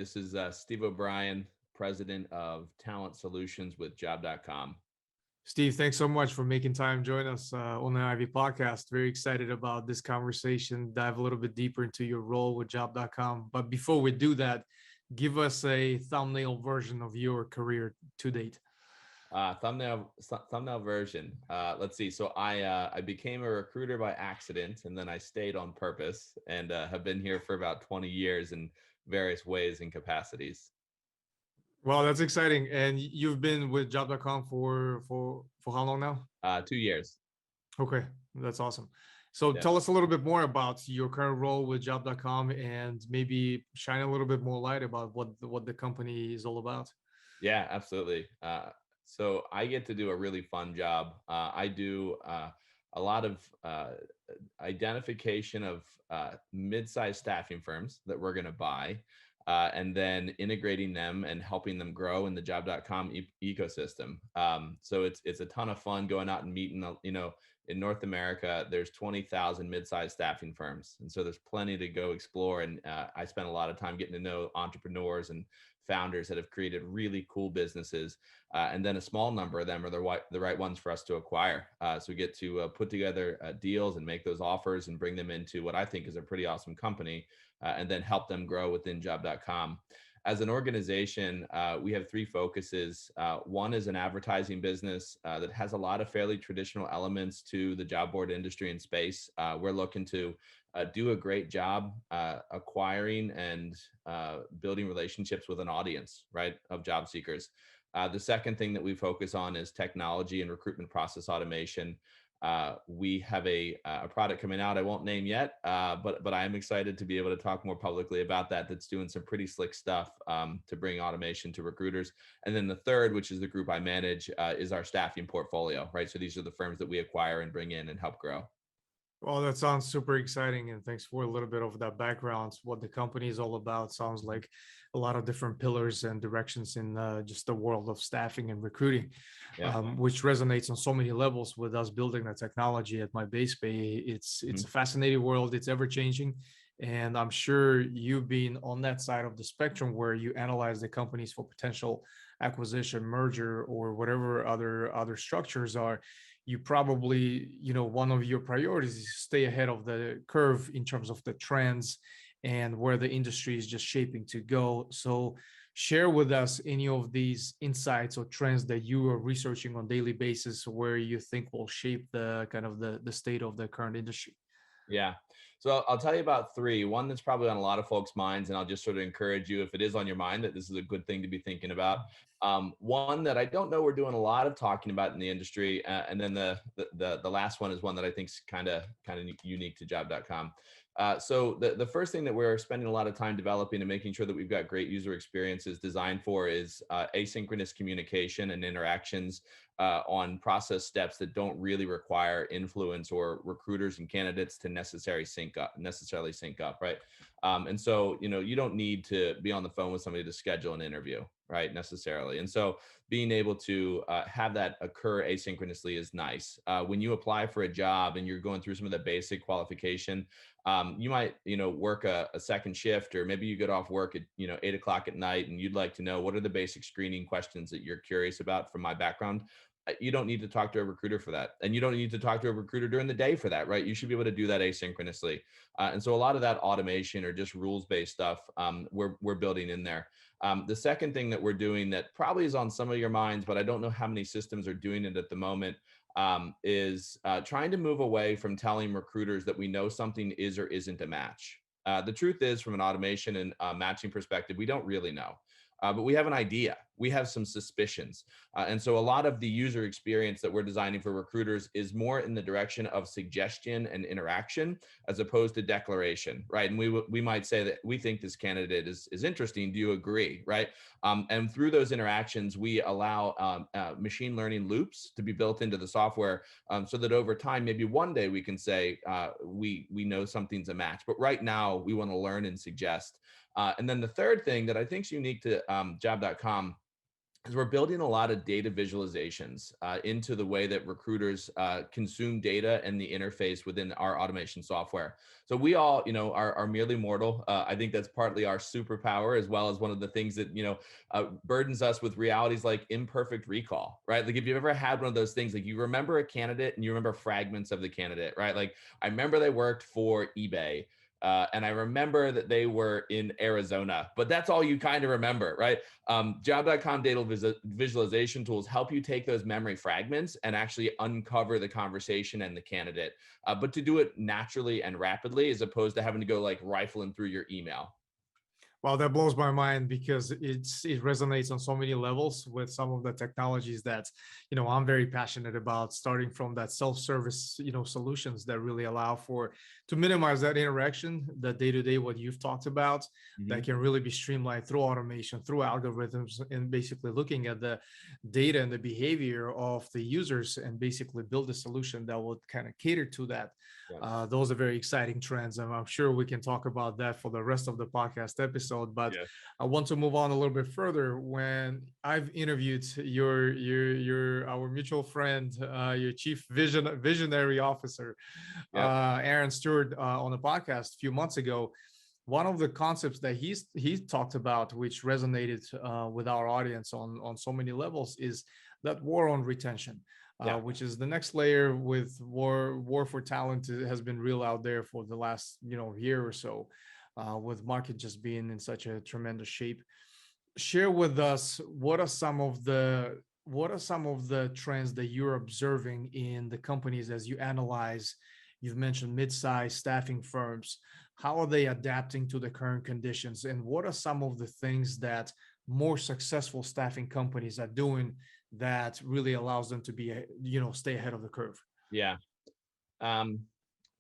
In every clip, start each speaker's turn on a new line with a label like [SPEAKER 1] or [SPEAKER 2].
[SPEAKER 1] This is Steve O'Brien, President of Talent Solutions with Job.com.
[SPEAKER 2] Steve, thanks so much for making time to join us on the Ivy podcast. Very excited about this conversation, dive a little bit deeper into your role with Job.com. But before we do that, give us a thumbnail version of your career to date.
[SPEAKER 1] Thumbnail version. Let's see. So I became a recruiter by accident, and then I stayed on purpose, and have been here for about 20 years in various ways and capacities.
[SPEAKER 2] Well, that's exciting. And you've been with Job.com for how long now?
[SPEAKER 1] 2 years.
[SPEAKER 2] Okay, that's awesome. So
[SPEAKER 1] Yeah.
[SPEAKER 2] tell us a little bit more about your current role with Job.com and maybe shine a little bit more light about what the company is all about.
[SPEAKER 1] Yeah, absolutely. So I get to do a really fun job. I do a lot of identification of mid-sized staffing firms that we're going to buy, and then integrating them and helping them grow in the Job.com ecosystem. So it's a ton of fun going out and meeting. In North America, there's 20,000 mid-sized staffing firms, and so there's plenty to go explore. And I spend a lot of time getting to know entrepreneurs and founders that have created really cool businesses, and then a small number of them are the right ones for us to acquire. So we get to put together deals and make those offers and bring them into what I think is a pretty awesome company, and then help them grow within Job.com. As an organization, we have three focuses. One is an advertising business that has a lot of fairly traditional elements to the job board industry and space. We're looking to do a great job acquiring and building relationships with an audience, right, of job seekers. The second thing that we focus on is technology and recruitment process automation. We have a product coming out I won't name yet, but I am excited to be able to talk more publicly about that. That's doing some pretty slick stuff to bring automation to recruiters. And then the third, which is the group I manage, is our staffing portfolio, right? So these are the firms that we acquire and bring in and help grow.
[SPEAKER 2] Well, that sounds super exciting. And thanks for a little bit of that background. What the company is all about sounds like a lot of different pillars and directions in just the world of staffing and recruiting,
[SPEAKER 1] Yeah.
[SPEAKER 2] Which resonates on so many levels with us building the technology at my base pay. It's a fascinating world. It's ever changing. And I'm sure you've been on that side of the spectrum where you analyze the companies for potential acquisition, merger, or whatever other structures are. You probably, one of your priorities is stay ahead of the curve in terms of the trends and where the industry is just shaping to go. So share with us any of these insights or trends that you are researching on a daily basis where you think will shape the kind of the state of the current industry.
[SPEAKER 1] Yeah. So I'll tell you about three. One that's probably on a lot of folks' minds, and I'll just sort of encourage you, if it is on your mind, that this is a good thing to be thinking about. One that I don't know we're doing a lot of talking about in the industry, and then the last one is one that I think is kind of unique to Job.com. So the first thing that we're spending a lot of time developing and making sure that we've got great user experiences designed for is asynchronous communication and interactions on process steps that don't really require influence or recruiters and candidates to necessarily sync up, right? And so, you don't need to be on the phone with somebody to schedule an interview, right, necessarily. And so being able to have that occur asynchronously is nice. When you apply for a job and you're going through some of the basic qualification, you might, work a second shift, or maybe you get off work at, 8 o'clock at night, and you'd like to know what are the basic screening questions that you're curious about from my background. You don't need to talk to a recruiter for that. And you don't need to talk to a recruiter during the day for that, right? You should be able to do that asynchronously. And so a lot of that automation or just rules-based stuff, we're building in there. The second thing that we're doing that probably is on some of your minds, but I don't know how many systems are doing it at the moment, is trying to move away from telling recruiters that we know something is or isn't a match. The truth is, from an automation and matching perspective, we don't really know. But we have an idea. We have some suspicions. And so a lot of the user experience that we're designing for recruiters is more in the direction of suggestion and interaction as opposed to declaration, right? And we might say that we think this candidate is interesting. Do you agree, right? And through those interactions, we allow machine learning loops to be built into the software, so that over time, maybe one day we can say we know something's a match. But right now, we want to learn and suggest. And then the third thing that I think is unique to Job.com is we're building a lot of data visualizations into the way that recruiters consume data and the interface within our automation software. So we all, are merely mortal. I think that's partly our superpower, as well as one of the things that, burdens us with realities like imperfect recall, right? Like if you've ever had one of those things, like you remember a candidate and you remember fragments of the candidate, right? Like I remember they worked for eBay. And I remember that they were in Arizona, but that's all you kind of remember, right? Job.com data visualization tools help you take those memory fragments and actually uncover the conversation and the candidate, but to do it naturally and rapidly, as opposed to having to go like rifling through your email.
[SPEAKER 2] Well, that blows my mind because it resonates on so many levels with some of the technologies that, I'm very passionate about, starting from that self-service, solutions that really allow for to minimize that interaction, the day-to-day, what you've talked about, that can really be streamlined through automation, through algorithms, and basically looking at the data and the behavior of the users and basically build a solution that will kind of cater to that.
[SPEAKER 1] Yeah.
[SPEAKER 2] Those are very exciting trends, and I'm sure we can talk about that for the rest of the podcast episode. But
[SPEAKER 1] Yeah.
[SPEAKER 2] I want to move on a little bit further. When I've interviewed our mutual friend, your chief visionary officer,
[SPEAKER 1] Yeah.
[SPEAKER 2] Aaron Stewart, on the podcast a few months ago, one of the concepts that he talked about, which resonated with our audience on so many levels, is that war on retention.
[SPEAKER 1] Yeah.
[SPEAKER 2] Which is the next layer with war for talent has been real out there for the last year or so, with market just being in such a tremendous shape. Share with us what are some of the trends that you're observing in the companies as you analyze. You've mentioned mid-sized staffing firms. How are they adapting to the current conditions, and what are some of the things that more successful staffing companies are doing that really allows them to be, stay ahead of the curve?
[SPEAKER 1] Yeah. Um,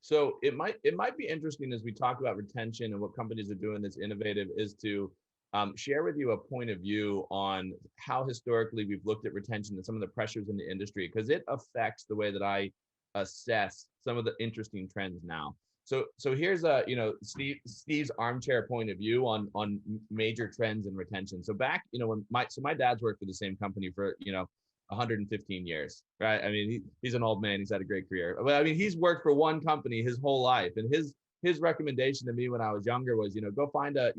[SPEAKER 1] so it might be interesting as we talk about retention and what companies are doing that's innovative, is to share with you a point of view on how historically we've looked at retention and some of the pressures in the industry, because it affects the way that I assess some of the interesting trends now. So here's Steve's armchair point of view on major trends in retention. So back, when my dad's worked for the same company for 115 years, right? I mean, he's an old man. He's had a great career. But I mean, he's worked for one company his whole life, and his recommendation to me when I was younger was, go find a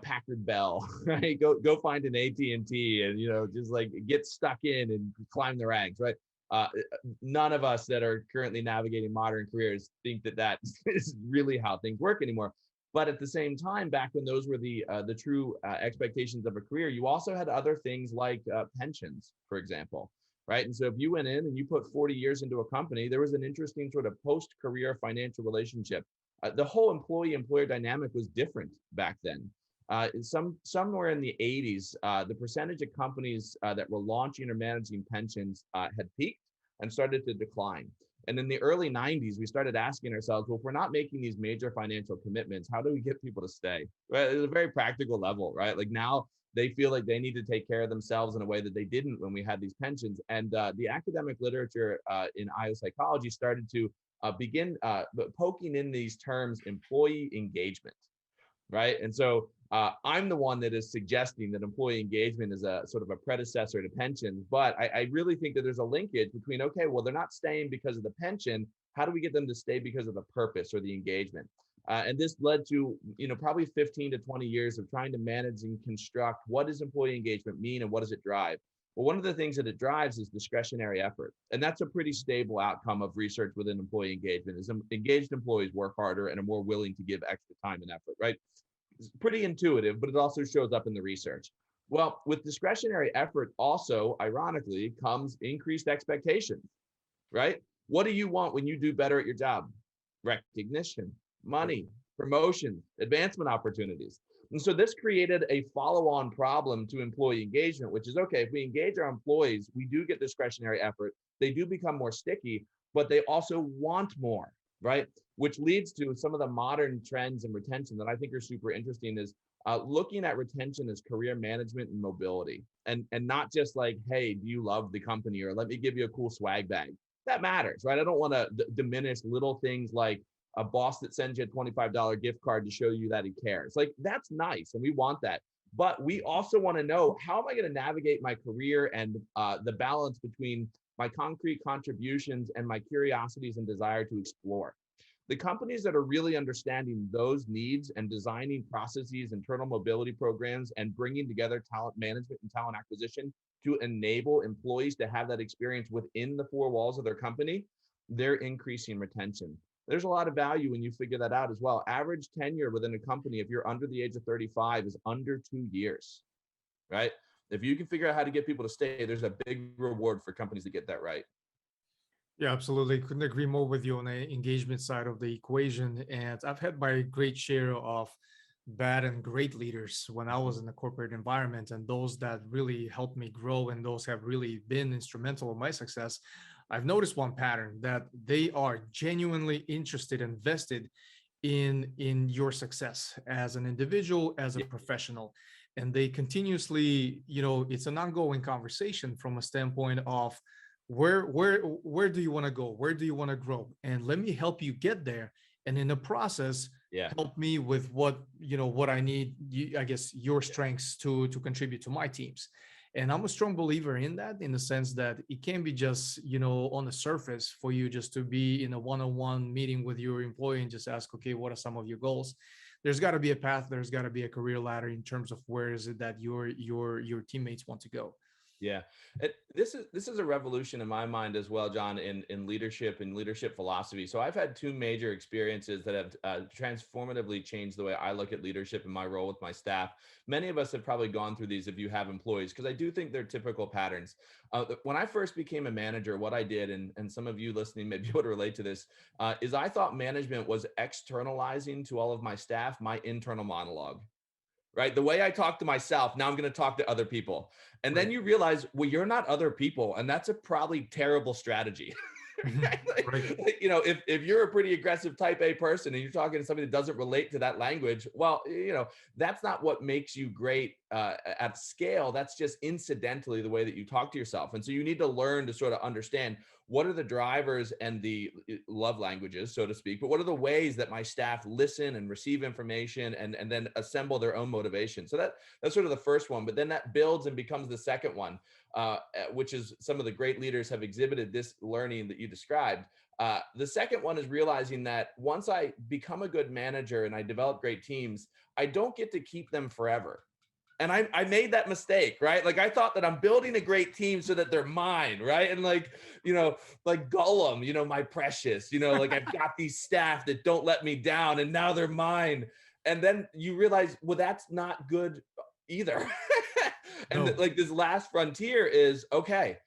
[SPEAKER 1] Packard Bell, right? Go find an AT&T, and just like get stuck in and climb the ranks, right? None of us that are currently navigating modern careers think that is really how things work anymore. But at the same time, back when those were the true expectations of a career, you also had other things like pensions, for example, right? And so if you went in and you put 40 years into a company, there was an interesting sort of post-career financial relationship. The whole employee-employer dynamic was different back then. Somewhere in the 80s, the percentage of companies that were launching or managing pensions had peaked and started to decline. And in the early 90s, we started asking ourselves, well, if we're not making these major financial commitments, how do we get people to stay? Right? It's a very practical level, right? Like now they feel like they need to take care of themselves in a way that they didn't when we had these pensions. And the academic literature in IO psychology started to begin poking in these terms, employee engagement, right? And so I'm the one that is suggesting that employee engagement is a sort of a predecessor to pensions, but I really think that there's a linkage between, okay, well, they're not staying because of the pension. How do we get them to stay because of the purpose or the engagement? And this led to, probably 15 to 20 years of trying to manage and construct what does employee engagement mean and what does it drive? Well, one of the things that it drives is discretionary effort. And that's a pretty stable outcome of research within employee engagement, is engaged employees work harder and are more willing to give extra time and effort, right? It's pretty intuitive, but it also shows up in the research. Well, with discretionary effort also, ironically, comes increased expectations, right? What do you want when you do better at your job? Recognition, money, promotion, advancement opportunities. And so this created a follow-on problem to employee engagement, which is, okay, if we engage our employees, we do get discretionary effort. They do become more sticky, but they also want more, right? Which leads to some of the modern trends in retention that I think are super interesting, is looking at retention as career management and mobility, and not just like, hey, do you love the company, or let me give you a cool swag bag. That matters, right? I don't want to diminish little things like a boss that sends you a $25 gift card to show you that he cares. Like, that's nice, and we want that. But we also want to know, how am I going to navigate my career and the balance between my concrete contributions and my curiosities and desire to explore. The companies that are really understanding those needs and designing processes, internal mobility programs, and bringing together talent management and talent acquisition to enable employees to have that experience within the four walls of their company, they're increasing retention. There's a lot of value when you figure that out as well. Average tenure within a company, if you're under the age of 35, is under 2 years, right? If you can figure out how to get people to stay, there's a big reward for companies that get that right.
[SPEAKER 2] Yeah, absolutely. Couldn't agree more with you on the engagement side of the equation. And I've had my great share of bad and great leaders when I was in the corporate environment, and those that really helped me grow and those have really been instrumental in my success. I've noticed one pattern that they are genuinely interested, invested in your success as an individual, as a
[SPEAKER 1] Yeah,
[SPEAKER 2] professional. And they continuously, it's an ongoing conversation from a standpoint of where do you want to go, where do you want to grow, and let me help you get there, and in the process
[SPEAKER 1] yeah,
[SPEAKER 2] help me with what I need, I guess, your strengths to contribute to my teams. And I'm a strong believer in that, in the sense that it can be just on the surface for you just to be in a one-on-one meeting with your employee and just ask, okay, what are some of your goals. There's got to be a path, there's got to be a career ladder in terms of where is it that your teammates want to go.
[SPEAKER 1] yeah. This is a revolution in my mind as well, John, in leadership and leadership philosophy. So I've had two major experiences that have transformatively changed the way I look at leadership and my role with my staff. Many of us have probably gone through these if you have employees, because I do think they're typical patterns. When I first became a manager, what I did, and some of you listening may be able to relate to this, is I thought management was externalizing to all of my staff my internal monologue, right? The way I talk to myself, now I'm going to talk to other people. And then
[SPEAKER 2] Right.
[SPEAKER 1] you realize, well, you're not other people. And that's a probably terrible strategy.
[SPEAKER 2] Mhm.
[SPEAKER 1] Right?
[SPEAKER 2] Right.
[SPEAKER 1] If you're a pretty aggressive type A person and you're talking to somebody that doesn't relate to that language, well, that's not what makes you great at scale. That's just incidentally the way that you talk to yourself. And so you need to learn to sort of understand, what are the drivers and the love languages, so to speak, but what are the ways that my staff listen and receive information and then assemble their own motivation. So that's sort of the first one, but then that builds and becomes the second one, which is, some of the great leaders have exhibited this learning that you described. The second one is realizing that once I become a good manager and I develop great teams, I don't get to keep them forever. And I made that mistake, right? Like, I thought that I'm building a great team so that they're mine, right? And like Gollum, my precious, like, I've got these staff that don't let me down and now they're mine. And then you realize, well, that's not good either. And
[SPEAKER 2] No.
[SPEAKER 1] like, this last frontier is, okay,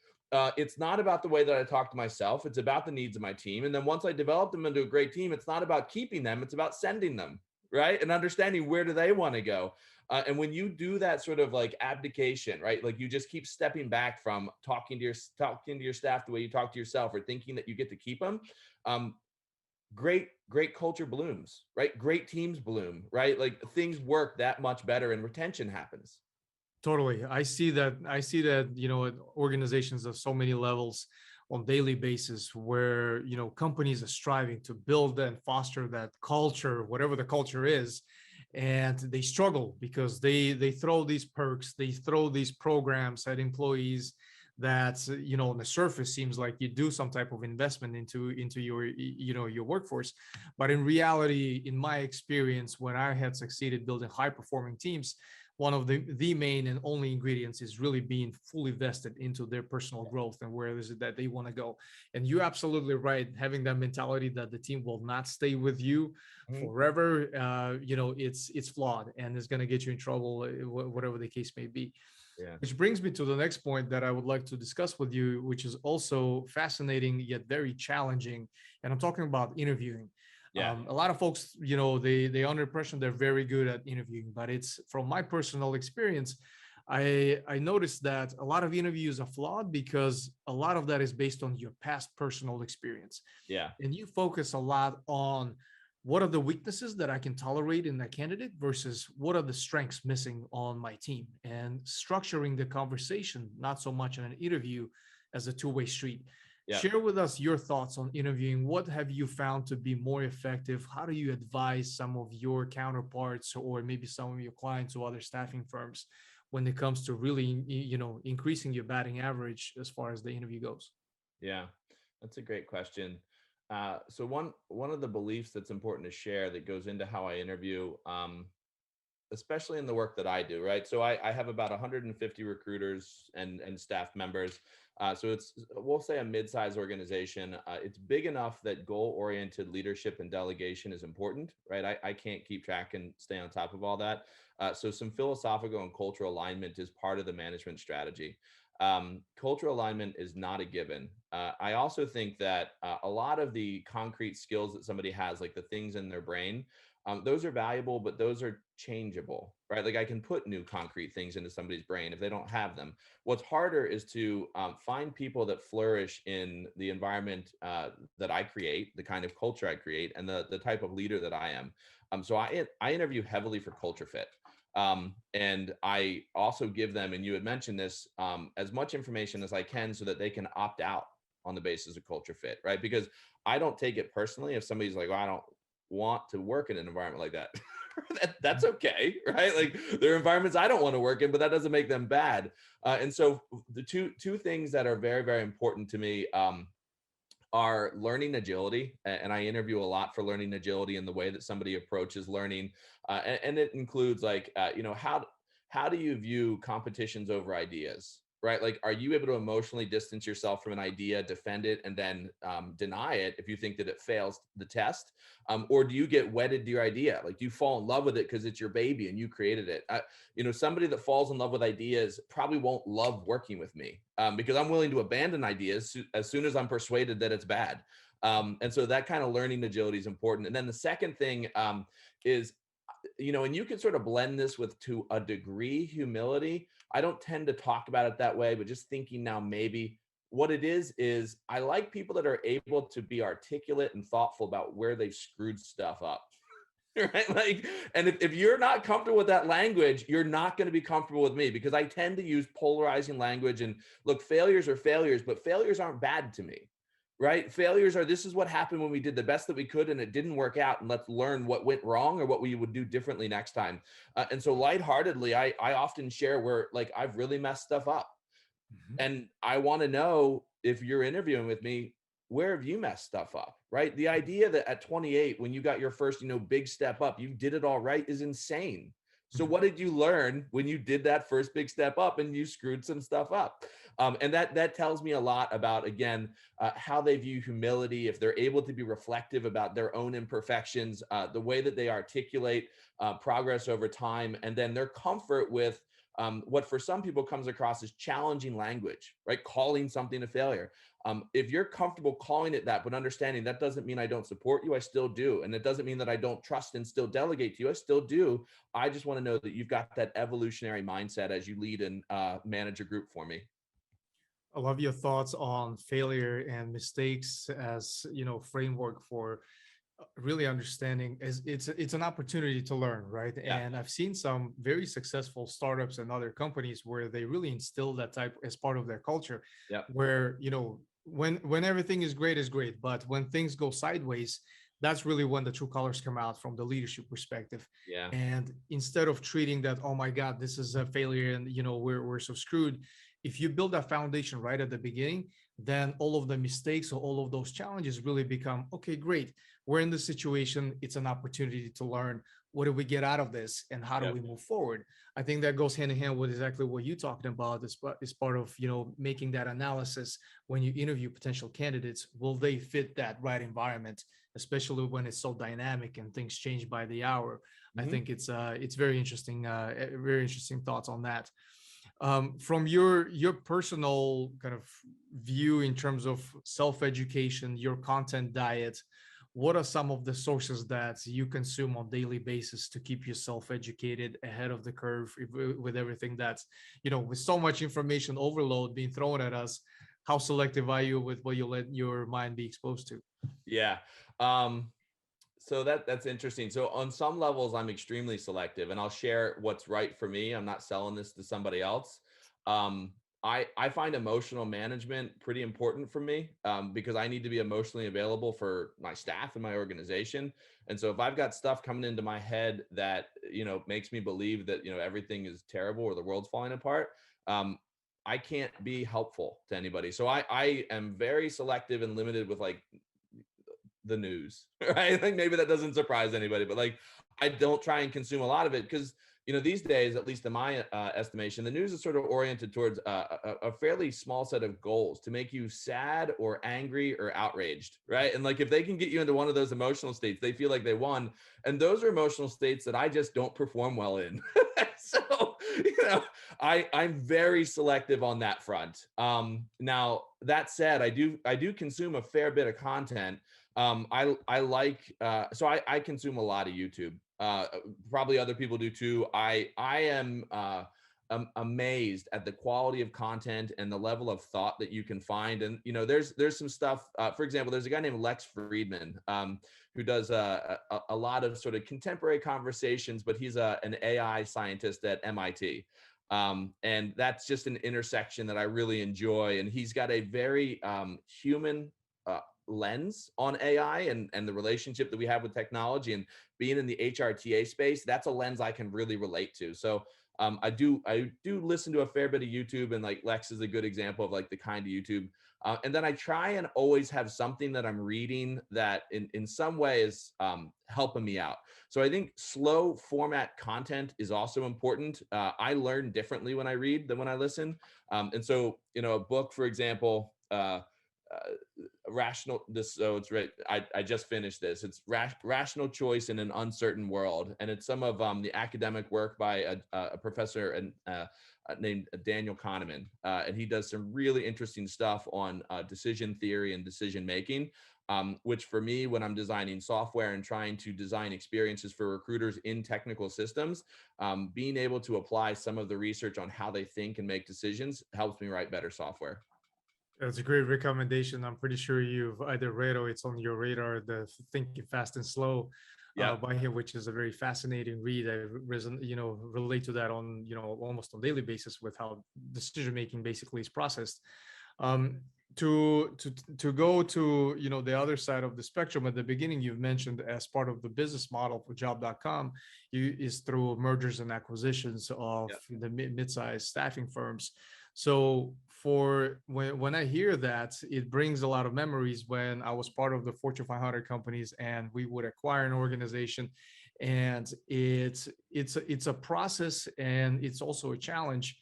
[SPEAKER 1] it's not about the way that I talk to myself. It's about the needs of my team. And then once I develop them into a great team, it's not about keeping them. It's about sending them, right? And understanding, where do they want to go. And when you do that sort of like abdication, right? Like, you just keep stepping back from talking to your staff the way you talk to yourself, or thinking that you get to keep them. Um, great culture blooms, right? Great teams bloom, right? Like, things work that much better and retention happens.
[SPEAKER 2] Totally. I see that, at organizations of so many levels on daily basis where, companies are striving to build and foster that culture, whatever the culture is, and they struggle because they throw these perks, they throw these programs at employees that, on the surface seems like you do some type of investment into your workforce. But in reality, in my experience, when I had succeeded building high performing teams, one of the main and only ingredients is really being fully vested into their personal growth and where is it that they want to go. And you're absolutely right, having that mentality that the team will not stay with you
[SPEAKER 1] Mhm.
[SPEAKER 2] forever, it's flawed and it's going to get you in trouble, whatever the case may be.
[SPEAKER 1] Yeah.
[SPEAKER 2] Which brings me to the next point that I would like to discuss with you, which is also fascinating yet very challenging. And I'm talking about interviewing.
[SPEAKER 1] Yeah.
[SPEAKER 2] A lot of folks, they under impression they're very good at interviewing, but it's from my personal experience. I noticed that a lot of interviews are flawed because a lot of that is based on your past personal experience,
[SPEAKER 1] Yeah.
[SPEAKER 2] and you focus a lot on what are the weaknesses that I can tolerate in a candidate versus what are the strengths missing on my team, and structuring the conversation not so much in an interview as a two-way street.
[SPEAKER 1] Yeah.
[SPEAKER 2] Share with us your thoughts on interviewing. What have you found to be more effective? How do you advise some of your counterparts or maybe some of your clients or other staffing firms when it comes to really, increasing your batting average as far as the interview goes?
[SPEAKER 1] Yeah, that's a great question. So one of the beliefs that's important to share that goes into how I interview, especially in the work that I do, right? So I have about 150 recruiters and staff members. So it's, we'll say, a mid-sized organization. It's big enough that goal-oriented leadership and delegation is important, right? I can't keep track and stay on top of all that. So some philosophical and cultural alignment is part of the management strategy. Cultural alignment is not a given. I also think that a lot of the concrete skills that somebody has, like the things in their brain, those are valuable, but those are changeable, right? Like I can put new concrete things into somebody's brain if they don't have them. What's harder is to find people that flourish in the environment that I create, the kind of culture I create, and the type of leader that I am. So I interview heavily for culture fit. And I also give them, and you had mentioned this, as much information as I can so that they can opt out on the basis of culture fit, right? Because I don't take it personally if somebody's like, well, I don't want to work in an environment like that. That's okay, right? Like there are environments I don't want to work in, but that doesn't make them bad. And so the two things that are very, very important to me are learning agility. And I interview a lot for learning agility and the way that somebody approaches learning. And it includes like, how do you view competitions over ideas? Right? Like, are you able to emotionally distance yourself from an idea, defend it, and then deny it if you think that it fails the test? Or do you get wedded to your idea? Like, do you fall in love with it because it's your baby and you created it? Somebody that falls in love with ideas probably won't love working with me because I'm willing to abandon ideas as soon as I'm persuaded that it's bad. And so that kind of learning agility is important. And then the second thing is, and you can sort of blend this with, to a degree, humility. I don't tend to talk about it that way, but just thinking now, maybe what it is I like people that are able to be articulate and thoughtful about where they've screwed stuff up. Right? Like, and if you're not comfortable with that language, you're not going to be comfortable with me because I tend to use polarizing language. And look, failures are failures, but failures aren't bad to me, right? Failures are, this is what happened when we did the best that we could and it didn't work out. And let's learn what went wrong or what we would do differently next time. And so lightheartedly, I often share where like I've really messed stuff up.
[SPEAKER 2] Mhm.
[SPEAKER 1] And I want to know, if you're interviewing with me, where have you messed stuff up? Right? The idea that at 28, when you got your first, big step up, you did it all right is insane. So
[SPEAKER 2] Mhm.
[SPEAKER 1] what did you learn when you did that first big step up and you screwed some stuff up? And that tells me a lot about, again, how they view humility, if they're able to be reflective about their own imperfections, the way that they articulate progress over time, and then their comfort with what for some people comes across as challenging language, right? Calling something a failure. If you're comfortable calling it that, but understanding that doesn't mean I don't support you, I still do. And it doesn't mean that I don't trust and still delegate to you, I still do. I just want to know that you've got that evolutionary mindset as you lead and manage a group for me.
[SPEAKER 2] I love your thoughts on failure and mistakes as framework for really understanding is it's an opportunity to learn, right?
[SPEAKER 1] Yeah.
[SPEAKER 2] And I've seen some very successful startups and other companies where they really instill that type as part of their culture,
[SPEAKER 1] Yeah.
[SPEAKER 2] where when everything is great, but when things go sideways, that's really when the true colors come out from the leadership perspective.
[SPEAKER 1] Yeah.
[SPEAKER 2] And instead of treating that, oh my god, this is a failure and we're so screwed, if you build that foundation right at the beginning, then all of the mistakes or all of those challenges really become, okay, great, we're in this situation, it's an opportunity to learn, what do we get out of this and how do
[SPEAKER 1] Yep.
[SPEAKER 2] we move forward. I think that goes hand in hand with exactly what you're talking about, is part of making that analysis when you interview potential candidates. Will they fit that right environment, especially when it's so dynamic and things change by the hour? I
[SPEAKER 1] Mhm.
[SPEAKER 2] think it's very interesting, very interesting thoughts on that. From your personal kind of view in terms of self-education, your content diet, what are some of the sources that you consume on daily basis to keep yourself educated ahead of the curve, with everything that's, with so much information overload being thrown at us? How selective are you with what you let your mind be exposed to?
[SPEAKER 1] Yeah. Um, so that's interesting. So on some levels, I'm extremely selective, and I'll share what's right for me. I'm not selling this to somebody else. Um, I find emotional management pretty important for me, because I need to be emotionally available for my staff and my organization. And so if I've got stuff coming into my head that, makes me believe that, everything is terrible or the world's falling apart, um, I can't be helpful to anybody. So I am very selective and limited with like the news, right? I think maybe that doesn't surprise anybody, but like I don't try and consume a lot of it because these days, at least in my estimation, the news is sort of oriented towards a fairly small set of goals to make you sad or angry or outraged, right? And like if they can get you into one of those emotional states, they feel like they won, and those are emotional states that I just don't perform well in. So I'm very selective on that front. Now that said, I do consume a fair bit of content. I like so I consume a lot of YouTube. Probably other people do too. I am amazed at the quality of content and the level of thought that you can find. And there's some stuff. For example, there's a guy named Lex Friedman, who does a lot of sort of contemporary conversations, but he's an AI scientist at MIT. And that's just an intersection that I really enjoy. And he's got a very human lens on AI and the relationship that we have with technology, and being in the HRTA space, that's a lens I can really relate to. So I do listen to a fair bit of YouTube, and like Lex is a good example of like the kind of YouTube. And then I try and always have something that I'm reading that in some way is helping me out. So I think slow format content is also important. I learn differently when I read than when I listen. And so, a book, for example, rational this so it's right I just finished this. It's rational choice in an uncertain world, and it's some of the academic work by a professor and named Daniel Kahneman, and he does some really interesting stuff on decision theory and decision making, which for me, when I'm designing software and trying to design experiences for recruiters in technical systems, being able to apply some of the research on how they think and make decisions helps me write better software.
[SPEAKER 2] That's a great recommendation. I'm pretty sure you've either read or it's on your radar, the Thinking Fast and Slow
[SPEAKER 1] Yeah.
[SPEAKER 2] by him, which is a very fascinating read. I relate to that on, almost on daily basis with how decision making basically is processed. Um, to go to, the other side of the spectrum, at the beginning you've mentioned as part of the business model for Job.com is through mergers and acquisitions of
[SPEAKER 1] Yeah.
[SPEAKER 2] the mid-sized staffing firms. So for when I hear that, it brings a lot of memories when I was part of the Fortune 500 companies and we would acquire an organization, and it's a process, and it's also a challenge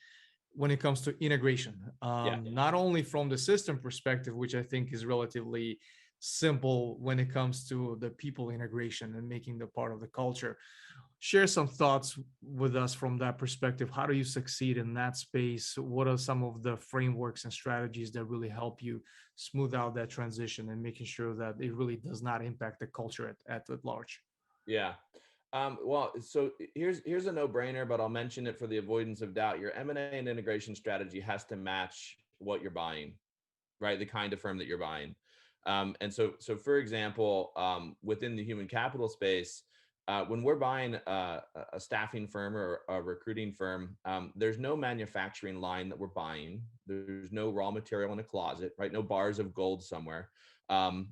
[SPEAKER 2] when it comes to integration.
[SPEAKER 1] Yeah.
[SPEAKER 2] Not only from the system perspective, which I think is relatively simple when it comes to the people integration and making the part of the culture. Share some thoughts with us from that perspective. How do you succeed in that space? What are some of the frameworks and strategies that really help you smooth out that transition and making sure that it really does not impact the culture at large?
[SPEAKER 1] Yeah. Well, so here's a no-brainer, but I'll mention it for the avoidance of doubt. Your M&A and integration strategy has to match what you're buying, right? The kind of firm that you're buying. And so for example, within the human capital space, when we're buying a staffing firm or a recruiting firm, there's no manufacturing line that we're buying. There's no raw material in a closet, right? No bars of gold somewhere.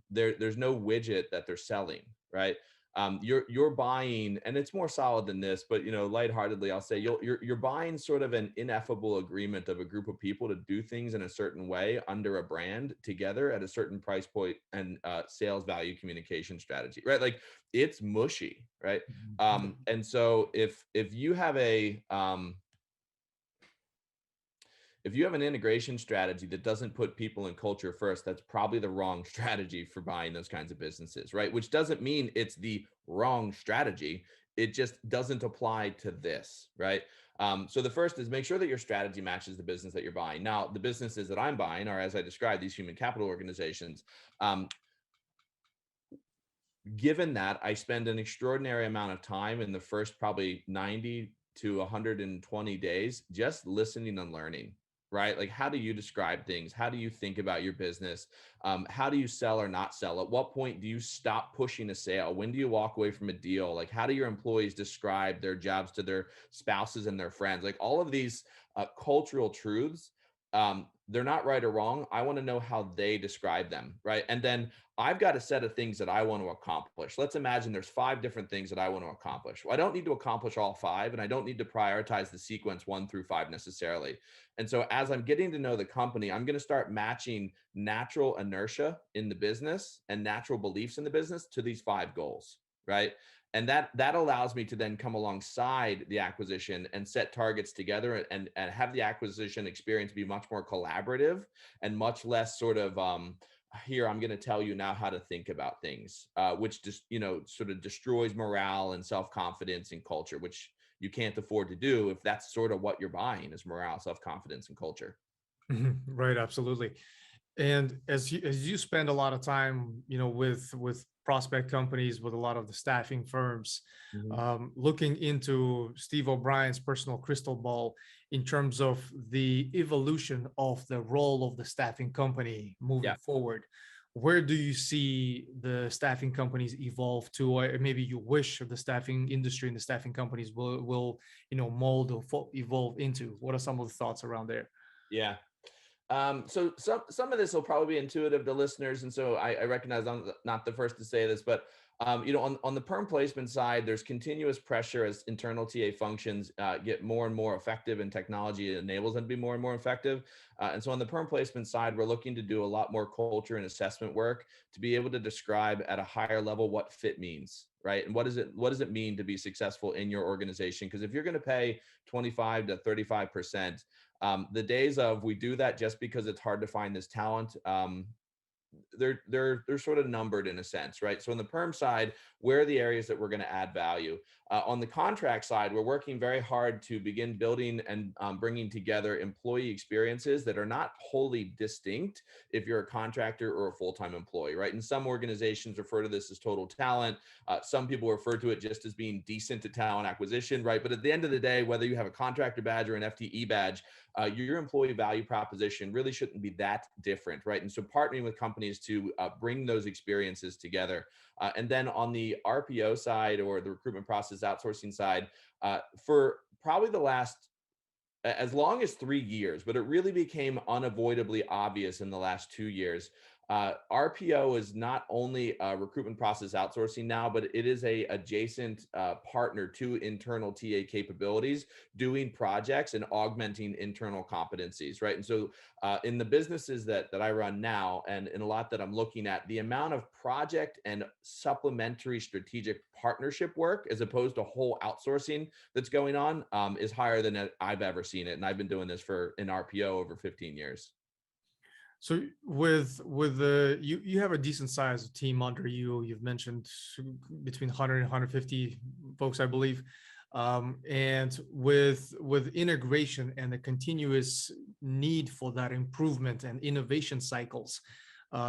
[SPEAKER 1] There's no widget that they're selling, right? You're buying, and it's more solid than this, but lightheartedly, I'll say you're buying sort of an ineffable agreement of a group of people to do things in a certain way under a brand together at a certain price point and sales value communication strategy, right? Like it's mushy, right? And so if you have an integration strategy that doesn't put people and culture first, that's probably the wrong strategy for buying those kinds of businesses, right? Which doesn't mean it's the wrong strategy. It just doesn't apply to this, right? So the first is make sure that your strategy matches the business that you're buying. Now, the businesses that I'm buying are, as I described, these human capital organizations. Given that, I spend an extraordinary amount of time in the first probably 90 to 120 days just listening and learning, right? Like, how do you describe things? How do you think about your business? How do you sell or not sell? At what point do you stop pushing a sale? When do you walk away from a deal? Like, how do your employees describe their jobs to their spouses and their friends? Like, all of these cultural truths they're not right or wrong. I want to know how they describe them, right? And then I've got a set of things that I want to accomplish. Let's imagine there's 5 different things that I want to accomplish. Well, I don't need to accomplish all 5, and I don't need to prioritize the sequence 1 through 5 necessarily. And so as I'm getting to know the company, I'm going to start matching natural inertia in the business and natural beliefs in the business to these 5 goals, right? And that allows me to then come alongside the acquisition and set targets together, and have the acquisition experience be much more collaborative and much less sort of here, I'm going to tell you now how to think about things, which just, sort of destroys morale and self-confidence and culture, which you can't afford to do if that's sort of what you're buying is morale, self-confidence, and culture.
[SPEAKER 2] Right, absolutely. And as you spend a lot of time, with prospect companies, with a lot of the staffing firms,
[SPEAKER 1] Mhm.
[SPEAKER 2] looking into Steve O'Brien's personal crystal ball in terms of the evolution of the role of the staffing company moving
[SPEAKER 1] Yeah.
[SPEAKER 2] forward, where do you see the staffing companies evolve to, or maybe you wish the staffing industry and the staffing companies will mold or evolve into? What are some of the thoughts around there?
[SPEAKER 1] Yeah. So some of this will probably be intuitive to listeners, and so I recognize I'm not the first to say this, but on the perm placement side, there's continuous pressure as internal TA functions get more and more effective, and technology enables them to be more and more effective. And so on the perm placement side, we're looking to do a lot more culture and assessment work to be able to describe at a higher level what fit means, right? And what does it mean to be successful in your organization? Because if you're going to pay 25 to 35%, the days of we do that just because it's hard to find this talent, they're sort of numbered in a sense, right? So on the perm side, where are the areas that we're going to add value? On the contract side, we're working very hard to begin building and bringing together employee experiences that are not wholly distinct if you're a contractor or a full-time employee, right? And some organizations refer to this as total talent. Some people refer to it just as being decent at talent acquisition, right? But at the end of the day, whether you have a contractor badge or an FTE badge, your employee value proposition really shouldn't be that different, right? And so partnering with companies to bring those experiences together. And then on the RPO side, or the recruitment process outsourcing side, for probably the last as long as 3 years, but it really became unavoidably obvious in the last 2 years. RPO is not only recruitment process outsourcing now, but it is a adjacent partner to internal TA capabilities, doing projects and augmenting internal competencies, right? And so in the businesses that I run now, and in a lot that I'm looking at, the amount of project and supplementary strategic partnership work as opposed to whole outsourcing that's going on is higher than I've ever seen it. And I've been doing this for an RPO over 15 years.
[SPEAKER 2] So with the you have a decent sized team under you. You've mentioned between 100 and 150 folks, I believe. And with integration and the continuous need for that improvement and innovation cycles,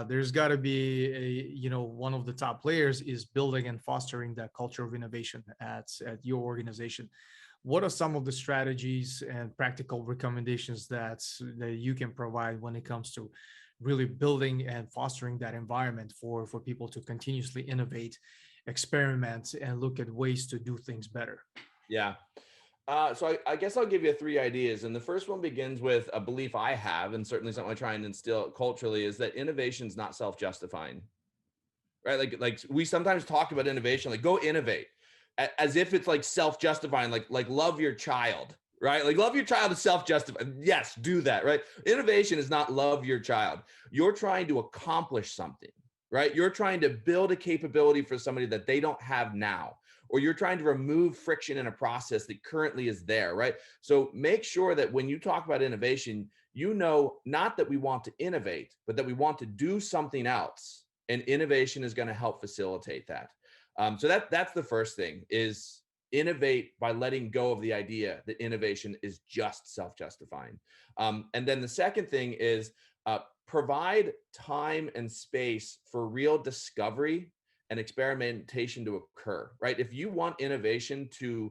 [SPEAKER 2] there's got to be one of the top players is building and fostering that culture of innovation at your organization. What are some of the strategies and practical recommendations that you can provide when it comes to really building and fostering that environment for people to continuously innovate, experiment, and look at ways to do things better?
[SPEAKER 1] Yeah. So I guess I'll give you 3 ideas. And the first one begins with a belief I have, and certainly something I try and instill culturally, is that innovation is not self-justifying, right? Like we sometimes talk about innovation, like go innovate, as if it's like self-justifying, like love your child, right? Like love your child is self-justifying. Yes, do that, right? Innovation is not love your child. You're trying to accomplish something, right? You're trying to build a capability for somebody that they don't have now, or you're trying to remove friction in a process that currently is there, right? So make sure that when you talk about innovation, not that we want to innovate, but that we want to do something else, and innovation is going to help facilitate that. So that's the first thing, is innovate by letting go of the idea that innovation is just self-justifying. And then the second thing is provide time and space for real discovery and experimentation to occur, right? If you want innovation to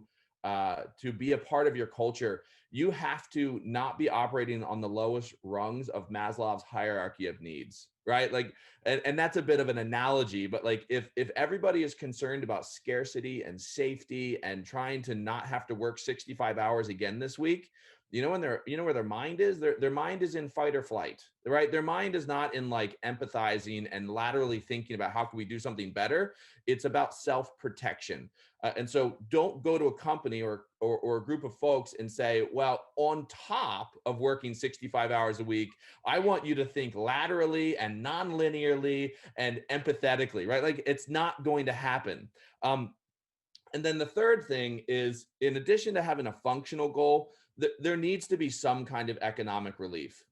[SPEAKER 1] be a part of your culture, you have to not be operating on the lowest rungs of Maslow's hierarchy of needs, right? Like, and that's a bit of an analogy, but like if everybody is concerned about scarcity and safety and trying to not have to work 65 hours again this week, You know, when they're, you know where their mind is? Their mind is in fight or flight, right? Their mind is not in like empathizing and laterally thinking about how can we do something better. It's about self-protection. And so don't go to a company or a group of folks and say, well, on top of working 65 hours a week, I want you to think laterally and non-linearly and empathetically, right? Like it's not going to happen. Um, and then the third thing is, in addition to having a functional goal, there needs to be some kind of economic relief,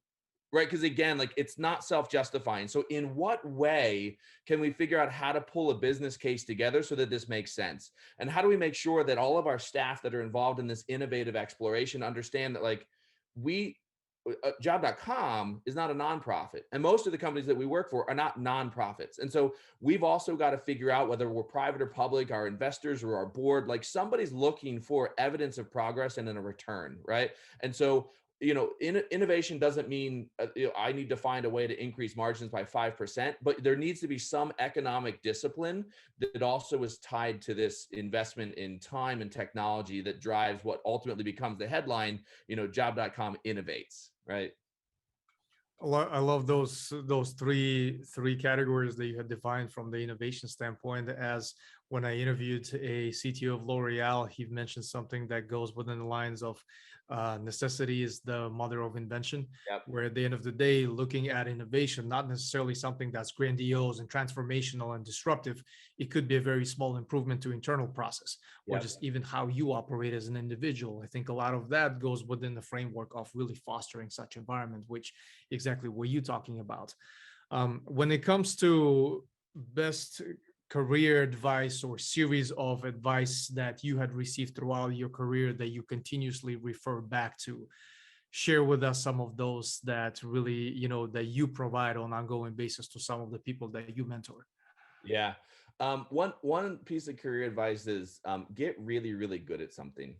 [SPEAKER 1] right? Because again, like it's not self-justifying. So, in what way can we figure out how to pull a business case together so that this makes sense? And how do we make sure that all of our staff that are involved in this innovative exploration understand that, like, we Job.com is not a nonprofit, and most of the companies that we work for are not nonprofits. And so we've also got to figure out whether we're private or public, our investors or our board, like somebody's looking for evidence of progress and then a return, right? And so, you know, innovation doesn't mean you know, I need to find a way to increase margins by 5%, but there needs to be some economic discipline that also is tied to this investment in time and technology that drives what ultimately becomes the headline, you know, Job.com innovates, right?
[SPEAKER 2] I love those three categories that you had defined from the innovation standpoint. As when I interviewed a CTO of L'Oreal, he mentioned something that goes within the lines of necessity is the mother of invention.
[SPEAKER 1] Yep.
[SPEAKER 2] Where at the end of the day, looking at innovation, not necessarily something that's grandiose and transformational and disruptive. It could be a very small improvement to internal process, or
[SPEAKER 1] Yep.
[SPEAKER 2] just even how you operate as an individual. I think a lot of that goes within the framework of really fostering such environment, which exactly what you're talking about. When it comes to best career advice or series of advice that you had received throughout your career that you continuously refer back to, share with us some of those that really, that you provide on an ongoing basis to some of the people that you mentor.
[SPEAKER 1] Yeah. One piece of career advice is get really, really good at something,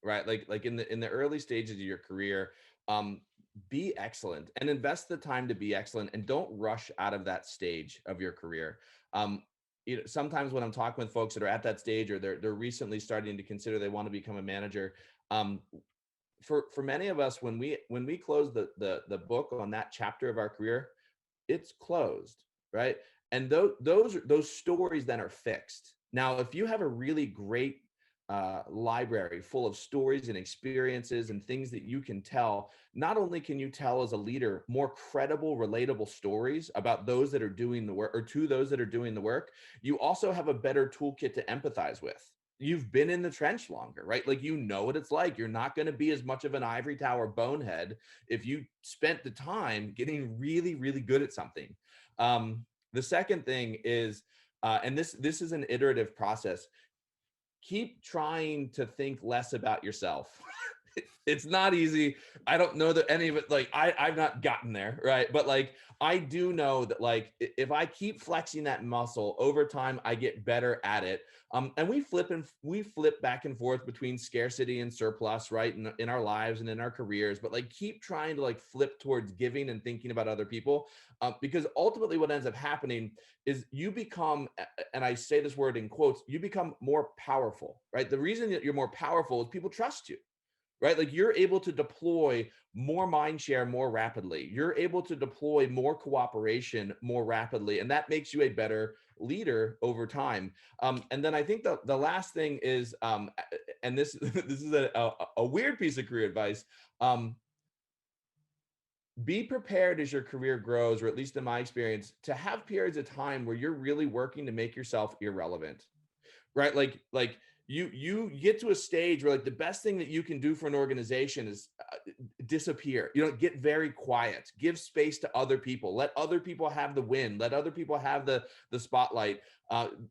[SPEAKER 1] right? Like in the early stages of your career, um, be excellent and invest the time to be excellent, and don't rush out of that stage of your career. Um, you know, sometimes when I'm talking with folks that are at that stage or they're recently starting to consider they want to become a manager, um, for many of us, when we close the book on that chapter of our career, it's closed, right? And those stories then are fixed. Now, if you have a really great library full of stories and experiences and things that you can tell, not only can you tell as a leader more credible, relatable stories about those that are doing the work, or to those that are doing the work, you also have a better toolkit to empathize with. You've been in the trench longer, right? Like, you know what it's like. You're not going to be as much of an ivory tower bonehead if you spent the time getting really, really good at something. The second thing is, and this is an iterative process, keep trying to think less about yourself. It's not easy. I don't know that any of it, like I've not gotten there, right? But like I do know that, like, if I keep flexing that muscle over time, I get better at it. And we flip back and forth between scarcity and surplus, right? In our lives and in our careers, but like keep trying to like flip towards giving and thinking about other people. Because ultimately what ends up happening is you become, and I say this word in quotes, you become more powerful, right? The reason that you're more powerful is people trust you, right? Like you're able to deploy more mind share more rapidly. You're able to deploy more cooperation more rapidly. And that makes you a better leader over time. And then I think the last thing is, and this, this is a weird piece of career advice. Be prepared as your career grows, or at least in my experience, to have periods of time where you're really working to make yourself irrelevant, right? Like you get to a stage where like the best thing that you can do for an organization is disappear. You know, get very quiet, give space to other people, let other people have the win, let other people have the spotlight.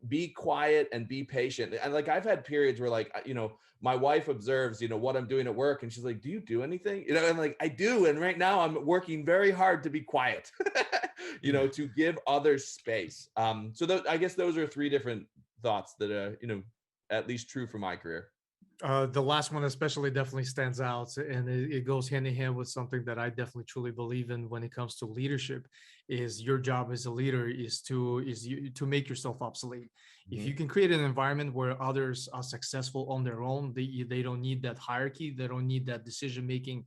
[SPEAKER 1] Be quiet and be patient. And like I've had periods where, like, you know, my wife observes, you know, what I'm doing at work, and she's like, do you do anything? You know, I'm like, I do. And right now I'm working very hard to be quiet, you know, to give others space. So I guess those are three different thoughts that you know, at least true for my career.
[SPEAKER 2] The last one especially definitely stands out, and it goes hand in hand with something that I definitely truly believe in when it comes to leadership. Is your job as a leader to make yourself obsolete. If
[SPEAKER 1] Mhm.
[SPEAKER 2] you can create an environment where others are successful on their own, they don't need that hierarchy, they don't need that decision making,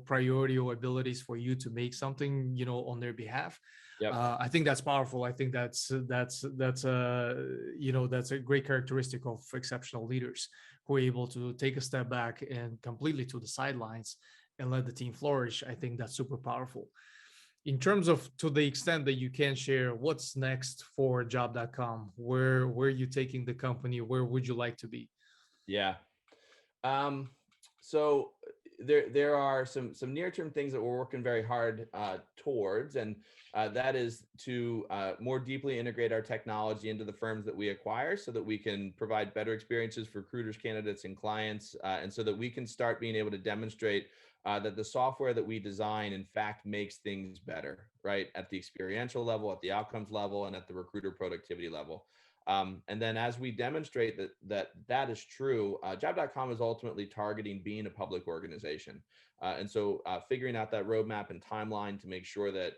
[SPEAKER 2] priority or abilities for you to make something, on their behalf.
[SPEAKER 1] Yep.
[SPEAKER 2] I think that's powerful. I think that's a great characteristic of exceptional leaders who are able to take a step back and completely to the sidelines and let the team flourish. I think that's super powerful. In terms of, to the extent that you can share, what's next for job.com? Where are you taking the company? Where would you like to be?
[SPEAKER 1] Yeah. Um, so there are some near term things that we're working very hard towards, and that is to more deeply integrate our technology into the firms that we acquire, so that we can provide better experiences for recruiters, candidates, and clients, and so that we can start being able to demonstrate that the software that we design, in fact, makes things better, right, at the experiential level, at the outcomes level, and at the recruiter productivity level. And then as we demonstrate that is true, job.com is ultimately targeting being a public organization. And so figuring out that roadmap and timeline to make sure that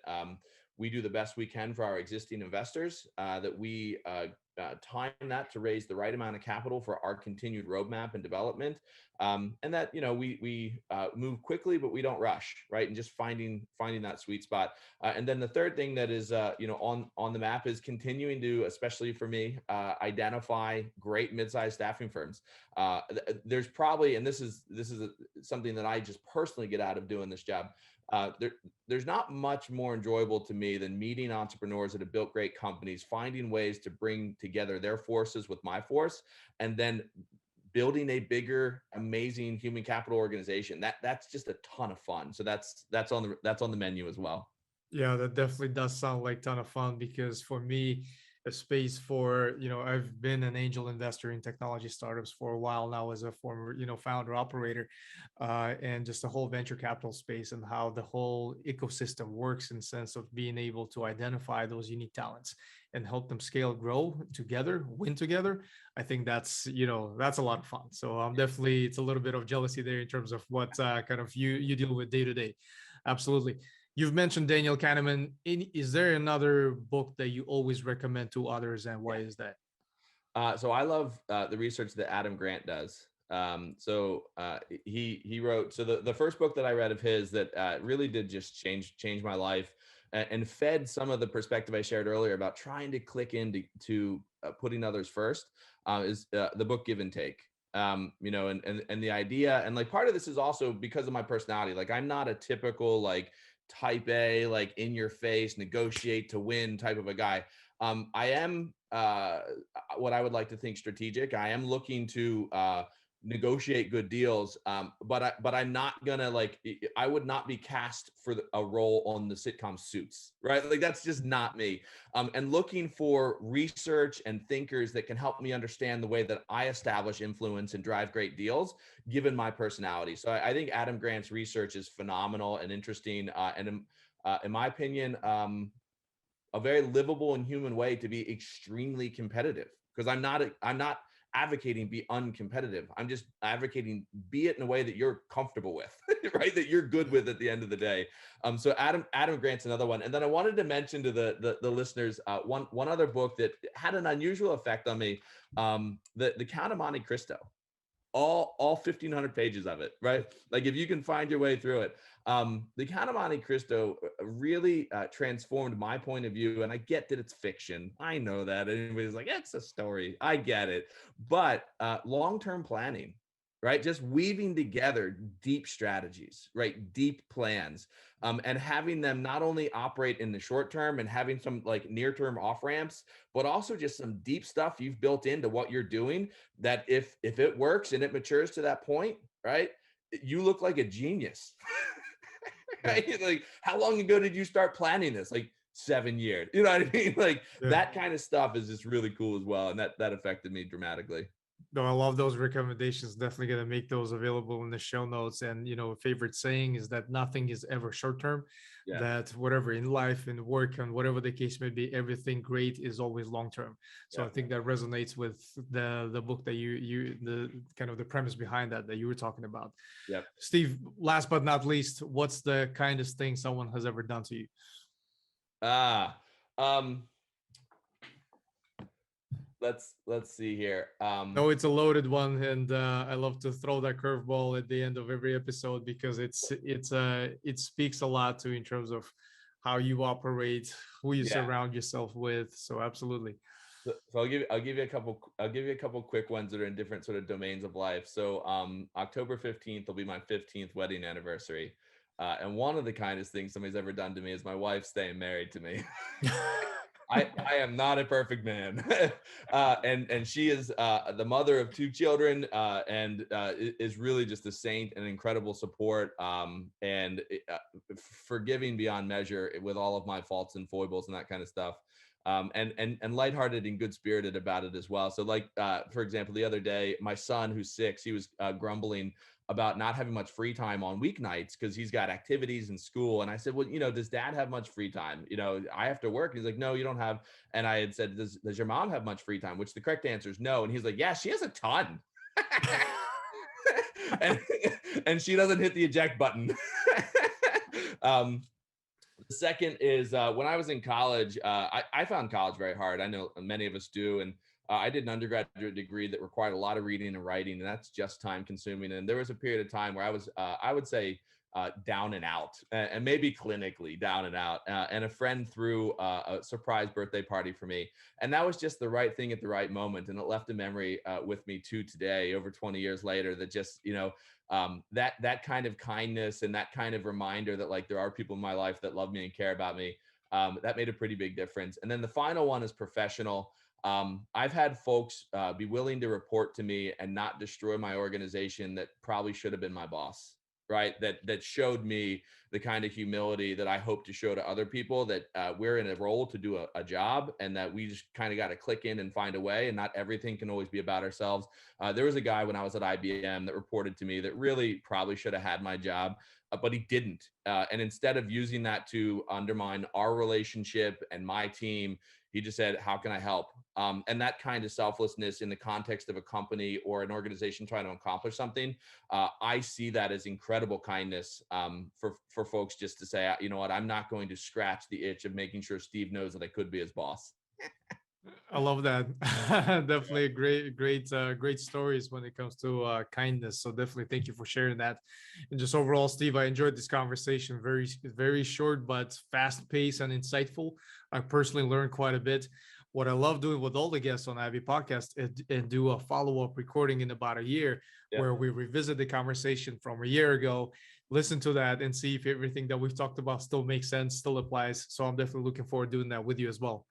[SPEAKER 1] we do the best we can for our existing investors, that we time that to raise the right amount of capital for our continued roadmap and development, and that we move quickly, but we don't rush, right? And just finding that sweet spot. And then the third thing that is on the map is continuing to, especially for me, identify great mid-sized staffing firms. There's probably, and this is something that I just personally get out of doing this job. There's not much more enjoyable to me than meeting entrepreneurs that have built great companies, finding ways to bring together their forces with my force, and then building a bigger, amazing human capital organization. That's just a ton of fun. So that's on the menu as well.
[SPEAKER 2] Yeah, that definitely does sound like a ton of fun, because for me, a space for, I've been an angel investor in technology startups for a while now as a former, founder operator, and just the whole venture capital space and how the whole ecosystem works in sense of being able to identify those unique talents and help them scale, grow together, win together. I think that's a lot of fun. So I'm definitely, it's a little bit of jealousy there in terms of what kind of you deal with day to day. Absolutely. You've mentioned Daniel Kahneman. Is there another book that you always recommend to others, and why is that?
[SPEAKER 1] So I love the research that Adam Grant does. He wrote, so the first book that I read of his that really did just change my life, and fed some of the perspective I shared earlier about trying to click into putting others first, is the book Give and Take. And the idea, and like part of this is also because of my personality. Like I'm not a typical like type A, like in your face, negotiate to win type of a guy. I am what I would like to think strategic. I am looking to negotiate good deals, but I'm not gonna like. I would not be cast for a role on the sitcom Suits, right? Like that's just not me. And looking for research and thinkers that can help me understand the way that I establish influence and drive great deals, given my personality. So I think Adam Grant's research is phenomenal and interesting, and in my opinion, a very livable and human way to be extremely competitive, because I'm not advocating be uncompetitive. I'm just advocating be it in a way that you're comfortable with, right? That you're good with at the end of the day. So Adam Grant's another one. And then I wanted to mention to the listeners one other book that had an unusual effect on me, the Count of Monte Cristo, all 1,500 pages of it, right? Like if you can find your way through it, the Count of Monte Cristo really transformed my point of view. And I get that it's fiction. I know that anybody's like, it's a story. I get it. But long-term planning, right? Just weaving together deep strategies, right? Deep plans, and having them not only operate in the short term and having some like near-term off ramps, but also just some deep stuff you've built into what you're doing, that if it works and it matures to that point, right, you look like a genius.
[SPEAKER 2] Yeah,
[SPEAKER 1] Right? Like how long ago did you start planning this? Like 7 years. You know what I mean? Like
[SPEAKER 2] yeah.
[SPEAKER 1] that kind of stuff is just really cool as well, and that affected me dramatically.
[SPEAKER 2] No, I love those recommendations. Definitely gonna make those available in the show notes. And a favorite saying is that nothing is ever short term.
[SPEAKER 1] Yeah.
[SPEAKER 2] That whatever in life, in work, and whatever the case may be, everything great is always long term. So
[SPEAKER 1] Yeah.
[SPEAKER 2] I think that resonates with the book that you the kind of the premise behind that you were talking about.
[SPEAKER 1] Yep.
[SPEAKER 2] Steve, last but not least, what's the kindest thing someone has ever done to you?
[SPEAKER 1] Ah, um, let's see here.
[SPEAKER 2] No, it's a loaded one, and I love to throw that curveball at the end of every episode because it speaks a lot to in terms of how you operate, who you
[SPEAKER 1] Yeah.
[SPEAKER 2] surround yourself with. So absolutely.
[SPEAKER 1] So I'll give you a couple quick ones that are in different sort of domains of life. So October 15th will be my 15th wedding anniversary. And one of the kindest things somebody's ever done to me is my wife staying married to me. I am not a perfect man, and she is the mother of two children, and is really just a saint and incredible support, and forgiving beyond measure with all of my faults and foibles and that kind of stuff, and lighthearted and good spirited about it as well. So, like for example, the other day, my son who's 6, he was grumbling about not having much free time on weeknights because he's got activities in school. And I said, well, does dad have much free time? I have to work. And he's like, no, you don't have. And I had said, does your mom have much free time? Which the correct answer is no. And he's like, yeah, she has a ton. and, and she doesn't hit the eject button. um, the second is when I was in college, I found college very hard. I know many of us do. And I did an undergraduate degree that required a lot of reading and writing, and that's just time consuming. And there was a period of time where I was, I would say, down and out, and maybe clinically down and out. And a friend threw a surprise birthday party for me. And that was just the right thing at the right moment. And it left a memory with me to today, over 20 years later, that just, that kind of kindness and that kind of reminder that like there are people in my life that love me and care about me. That made a pretty big difference. And then the final one is professional. I've had folks be willing to report to me and not destroy my organization that probably should have been my boss, right? That showed me the kind of humility that I hope to show to other people, that we're in a role to do a job, and that we just kind of got to click in and find a way, and not everything can always be about ourselves. There was a guy when I was at IBM that reported to me that really probably should have had my job, but he didn't. And instead of using that to undermine our relationship and my team, he just said, how can I help? And that kind of selflessness in the context of a company or an organization trying to accomplish something, I see that as incredible kindness, for folks just to say, you know what, I'm not going to scratch the itch of making sure Steve knows that I could be his boss.
[SPEAKER 2] I love that. Definitely great stories when it comes to kindness. So definitely thank you for sharing that. And just overall, Steve, I enjoyed this conversation. Very short, but fast paced and insightful. I personally learned quite a bit. What I love doing with all the guests on Abby podcast is, and do a follow-up recording in about a year
[SPEAKER 1] Yeah.
[SPEAKER 2] where we revisit the conversation from a year ago, listen to that and see if everything that we've talked about still makes sense, still applies. So I'm definitely looking forward to doing that with you as well.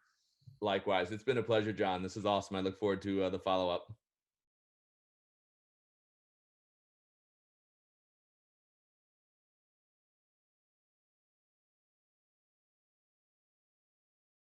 [SPEAKER 1] Likewise. It's been a pleasure, John. This is awesome. I look forward to the follow-up.